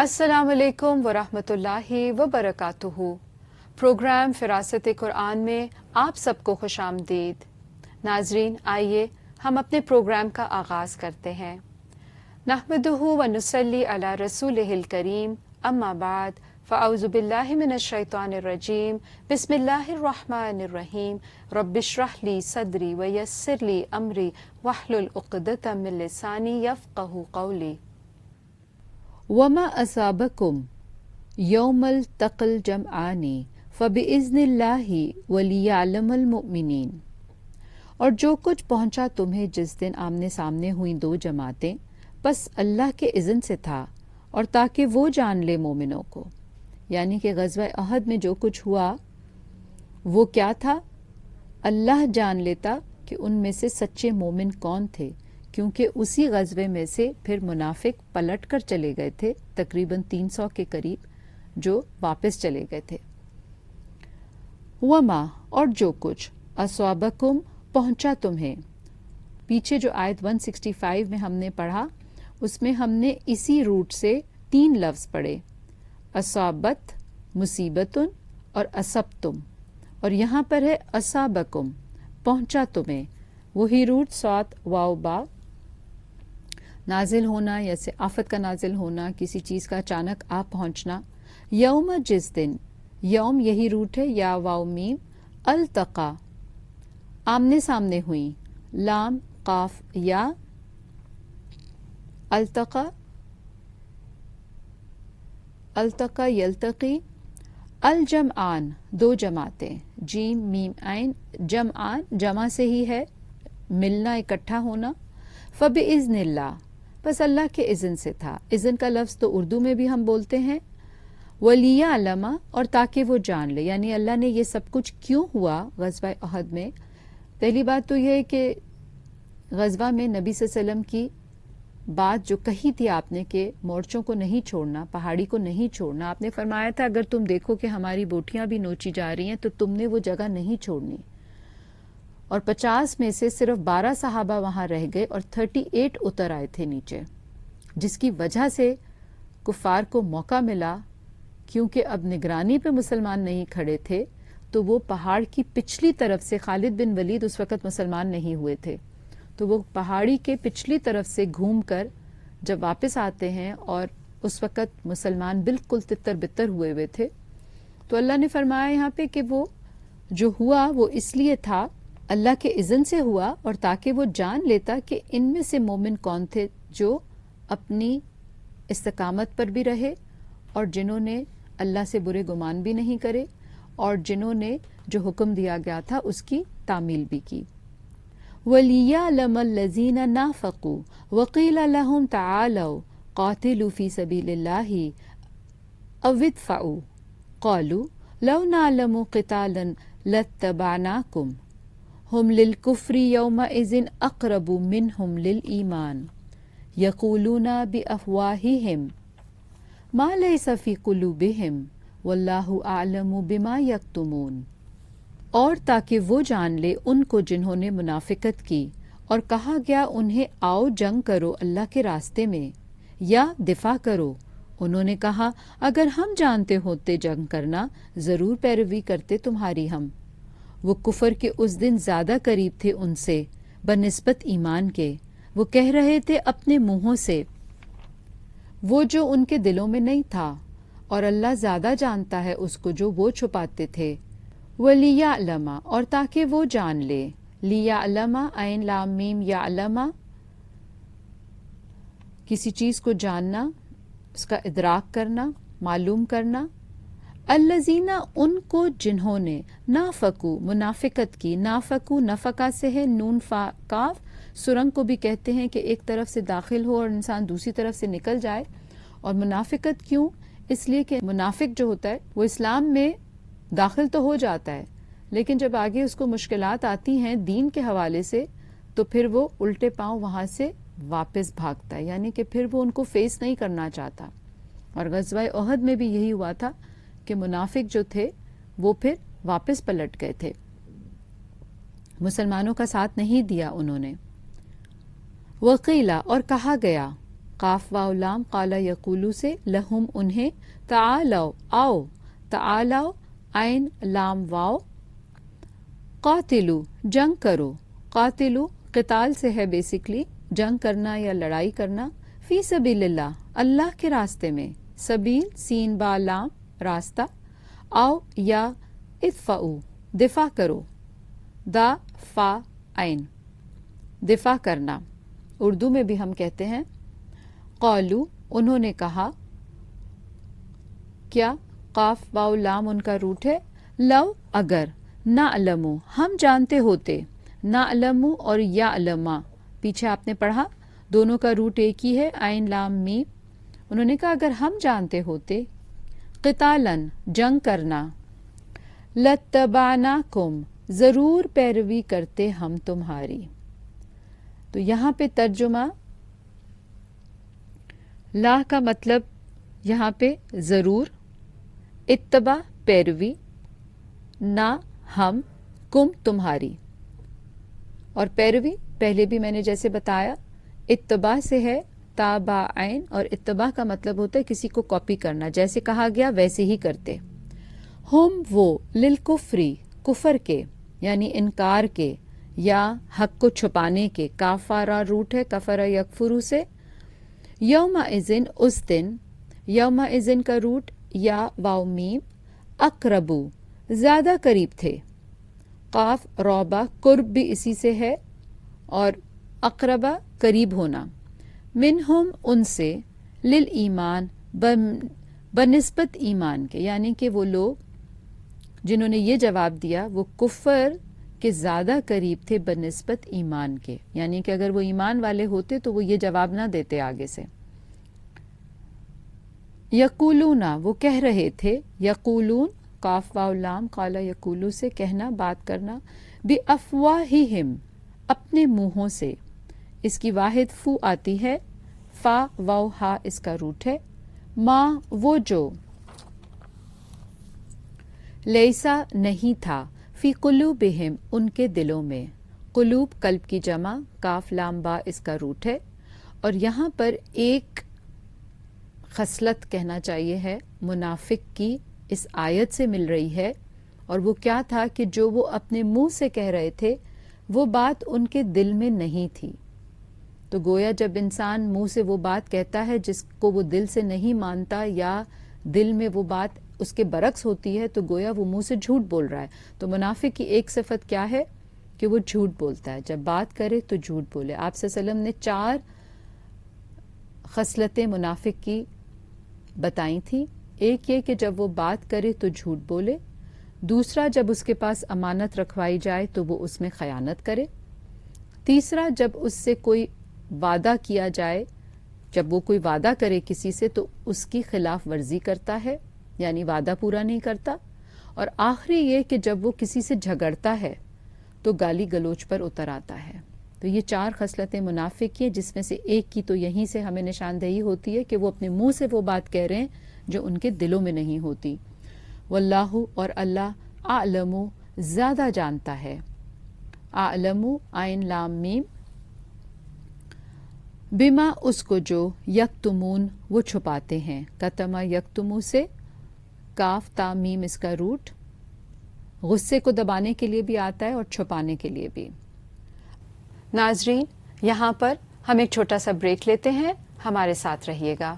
السلام علیکم ورحمۃ اللہ وبرکاتہ۔ پروگرام فراست قرآن میں آپ سب کو خوش آمدید۔ ناظرین، آئیے ہم اپنے پروگرام کا آغاز کرتے ہیں۔ نحمدہ ونصلی علی رسولہ الکریم، اما بعد، فاعوذ باللہ من الشیطان الرجیم، بسم اللہ الرحمن الرحیم، رب اشرح لی صدری ویسر لی امری واحلل عقدۃ من لسانی یفقہوا قولی۔ وما اصابکم یوم التقى الجمعان فبإذن اللہ ولیعلم المؤمنین۔ اور جو کچھ پہنچا تمہیں جس دن آمنے سامنے ہوئیں دو جماعتیں، بس اللہ کے اذن سے تھا اور تاکہ وہ جان لے مومنوں کو۔ یعنی کہ غزوہ احد میں جو کچھ ہوا وہ کیا تھا؟ اللہ جان لیتا کہ ان میں سے سچے مومن کون تھے، کیونکہ اسی غزوے میں سے پھر منافق پلٹ کر چلے گئے تھے، تقریباً 300 کے قریب جو واپس چلے گئے تھے۔ وما، اور جو کچھ، اصابکم، پہنچا تمہیں۔ پیچھے جو آیت 165 میں ہم نے پڑھا اس میں ہم نے اسی روٹ سے 3 لفظ پڑھے، اصابت، مصیبتن اور اصبتم، اور یہاں پر ہے اصابکم، پہنچا تمہیں، وہی روٹ صاد واو با، نازل ہونا یا آفت کا نازل ہونا، کسی چیز کا اچانک آ پہنچنا۔ یوم، جس دن، یوم یہی روٹ ہے، یا واو میم، التقا، آمنے سامنے ہوئیں، لام قاف یا، التقا، التقا یلتقی، الجمعان، دو جماعتیں، جیم میم عین، جمعان جمع سے ہی ہے، ملنا، اکٹھا ہونا۔ فبإذن اللہ، بس اللہ کے اذن سے تھا۔ اذن کا لفظ تو اردو میں بھی ہم بولتے ہیں، ولیعلم، اور تاکہ وہ جان لے۔ یعنی اللہ نے یہ سب کچھ کیوں ہوا غزوہ احد میں؟ پہلی بات تو یہ ہے کہ غزوہ میں نبی صلی اللہ علیہ وسلم کی بات جو کہی تھی آپ نے کہ مورچوں کو نہیں چھوڑنا، پہاڑی کو نہیں چھوڑنا، آپ نے فرمایا تھا اگر تم دیکھو کہ ہماری بوٹیاں بھی نوچی جا رہی ہیں تو تم نے وہ جگہ نہیں چھوڑنی۔ اور 50 میں سے صرف 12 صحابہ وہاں رہ گئے اور 38 اتر آئے تھے نیچے، جس کی وجہ سے کفار کو موقع ملا، کیونکہ اب نگرانی پہ مسلمان نہیں کھڑے تھے تو وہ پہاڑ کی پچھلی طرف سے، خالد بن ولید اس وقت مسلمان نہیں ہوئے تھے، تو وہ پہاڑی کے پچھلی طرف سے گھوم کر جب واپس آتے ہیں اور اس وقت مسلمان بالکل تتر بتر ہوئے تھے، تو اللہ نے فرمایا یہاں پہ کہ وہ جو ہوا وہ اس لیے تھا، اللہ کے اذن سے ہوا، اور تاکہ وہ جان لیتا کہ ان میں سے مومن کون تھے جو اپنی استقامت پر بھی رہے اور جنہوں نے اللہ سے برے گمان بھی نہیں کرے اور جنہوں نے جو حکم دیا گیا تھا اس کی تعمیل بھی کی۔ وَلِيَعْلَمَ الَّذِينَ نَافَقُوا وَقِيلَ لَهُمْ تَعَالَوْا قَاتِلُوا فِي سَبِيلِ اللَّهِ أَوِ ادْفَعُوا قَالُوا لَوْ نَعْلَمُ قِتَالًا لَاتَّبَعْنَاكُمْ هُمْ لِلْكُفْرِ يَوْمَئِذٍ أَقْرَبُ مِنْهُمْ لِلْإِيمَانِ يَقُولُونَ بِأَفْوَاهِهِمْ مَا لَيْسَ فِي قُلُوبِهِمْ وَاللَّهُ أَعْلَمُ بِمَا يَكْتُمُونَ۔ اور تاکہ وہ جان لے ان کو جنہوں نے منافقت کی اور کہا گیا انہیں آؤ جنگ کرو اللہ کے راستے میں یا دفاع کرو، انہوں نے کہا اگر ہم جانتے ہوتے جنگ کرنا ضرور پیروی کرتے تمہاری ہم۔ وہ کفر کے اس دن زیادہ قریب تھے ان سے بنسبت ایمان کے، وہ کہہ رہے تھے اپنے منہوں سے وہ جو ان کے دلوں میں نہیں تھا، اور اللہ زیادہ جانتا ہے اس کو جو وہ چھپاتے تھے۔ وَلِيَعْلَمَ، اور تاکہ وہ جان لے، لِيَعْلَمَ عین لام میم یعلم، کسی چیز کو جاننا، اس کا ادراک کرنا، معلوم کرنا، الذین، ان کو جنہوں نے، نافقو، منافقت کی، نافقو نفقہ سے ہے، نون فا کاف، سرنگ کو بھی کہتے ہیں کہ ایک طرف سے داخل ہو اور انسان دوسری طرف سے نکل جائے۔ اور منافقت کیوں؟ اس لیے کہ منافق جو ہوتا ہے وہ اسلام میں داخل تو ہو جاتا ہے لیکن جب آگے اس کو مشکلات آتی ہیں دین کے حوالے سے تو پھر وہ الٹے پاؤں وہاں سے واپس بھاگتا ہے، یعنی کہ پھر وہ ان کو فیس نہیں کرنا چاہتا۔ اور غزوہ احد میں بھی یہی ہوا تھا کہ منافق جو تھے وہ پھر واپس پلٹ گئے تھے، مسلمانوں کا ساتھ نہیں دیا انہوں نے۔ وقیلا، اور کہا گیا، قاف واو لام قال یقولو سے، لہم انہیں، تعالو آؤ، تعالو عین لام واو، قاتلو جنگ کرو، قاتلو قتال سے ہے بیسکلی جنگ کرنا یا لڑائی کرنا، فی سبیل اللہ اللہ کے راستے میں، سبیل سین با لام راستہ، آؤ یا ادفعو دفاع کرو، دا فا عین دفاع کرنا، اردو میں بھی ہم کہتے ہیں قالو انہوں نے کہا، کیا قاف واو لام ان کا روٹ ہے، لو اگر، نعلمو ہم جانتے ہوتے، نعلمو اور یعلما پیچھے آپ نے پڑھا دونوں کا روٹ ایک ہی ہے، عین لام میم، انہوں نے کہا اگر ہم جانتے ہوتے، قتالن جنگ کرنا، لاتبعناکم ضرور پیروی کرتے ہم تمہاری۔ تو یہاں پہ ترجمہ، لا کا مطلب یہاں پہ ضرور، اتباع پیروی، نہ ہم، کم تمہاری، اور پیروی پہلے بھی میں نے جیسے بتایا اتباع سے ہے تابعین، اور اتباع کا مطلب ہوتا ہے کسی کو کاپی کرنا، جیسے کہا گیا ویسے ہی کرتے۔ ہم وہ للکفری کفر کے یعنی انکار کے یا حق کو چھپانے کے، کافارا روٹ ہے کفر یکفرو سے، یوم اذن اس دن، یوم اذن کا روٹ یا واو میم، اقربو زیادہ قریب تھے، قاف روبا قرب بھی اسی سے ہے، اور اقربا قریب ہونا، منہم ان سے، للایمان بنسبت ایمان کے، یعنی کہ وہ لوگ جنہوں نے یہ جواب دیا وہ کفر کے زیادہ قریب تھے بنسبت ایمان کے، یعنی کہ اگر وہ ایمان والے ہوتے تو وہ یہ جواب نہ دیتے آگے سے۔ یقولون وہ کہہ رہے تھے، یقولون قاف واو لام قال یقولو سے کہنا بات کرنا، بافواہہم اپنے منہوں سے، اس کی واحد فو آتی ہے، فا واو ہا اس کا روٹ ہے، ما وہ جو، لیسا نہیں تھا، فی قلوبہم ان کے دلوں میں، قلوب قلب کی جمع، کاف لام با اس کا روٹ ہے، اور یہاں پر ایک خصلت کہنا چاہیے ہے منافق کی اس آیت سے مل رہی ہے، اور وہ کیا تھا کہ جو وہ اپنے منہ سے کہہ رہے تھے وہ بات ان کے دل میں نہیں تھی۔ تو گویا جب انسان منہ سے وہ بات کہتا ہے جس کو وہ دل سے نہیں مانتا یا دل میں وہ بات اس کے برعکس ہوتی ہے تو گویا وہ منہ سے جھوٹ بول رہا ہے۔ تو منافق کی ایک صفت کیا ہے کہ وہ جھوٹ بولتا ہے، جب بات کرے تو جھوٹ بولے۔ آپ صلی اللہ علیہ وسلم نے 4 خصلتیں منافق کی بتائی تھیں، ایک یہ کہ جب وہ بات کرے تو جھوٹ بولے، دوسرا جب اس کے پاس امانت رکھوائی جائے تو وہ اس میں خیانت کرے، تیسرا جب اس سے کوئی وعدہ کیا جائے، جب وہ کوئی وعدہ کرے کسی سے تو اس کی خلاف ورزی کرتا ہے یعنی وعدہ پورا نہیں کرتا، اور آخری یہ کہ جب وہ کسی سے جھگڑتا ہے تو گالی گلوچ پر اتر آتا ہے۔ تو یہ 4 خصلتیں منافق کی ہیں، جس میں سے ایک کی تو یہیں سے ہمیں نشاندہی ہوتی ہے کہ وہ اپنے منہ سے وہ بات کہہ رہے ہیں جو ان کے دلوں میں نہیں ہوتی۔ واللہ اور اللہ اعلم زیادہ جانتا ہے، اعلم عین لام میم، بما اس کو جو، یکتمون وہ چھپاتے ہیں، کتما یکتمو سے، کاف تا میم اس کا روٹ، غصے کو دبانے کے لیے بھی آتا ہے اور چھپانے کے لیے بھی۔ ناظرین یہاں پر ہم ایک چھوٹا سا بریک لیتے ہیں، ہمارے ساتھ رہیے گا۔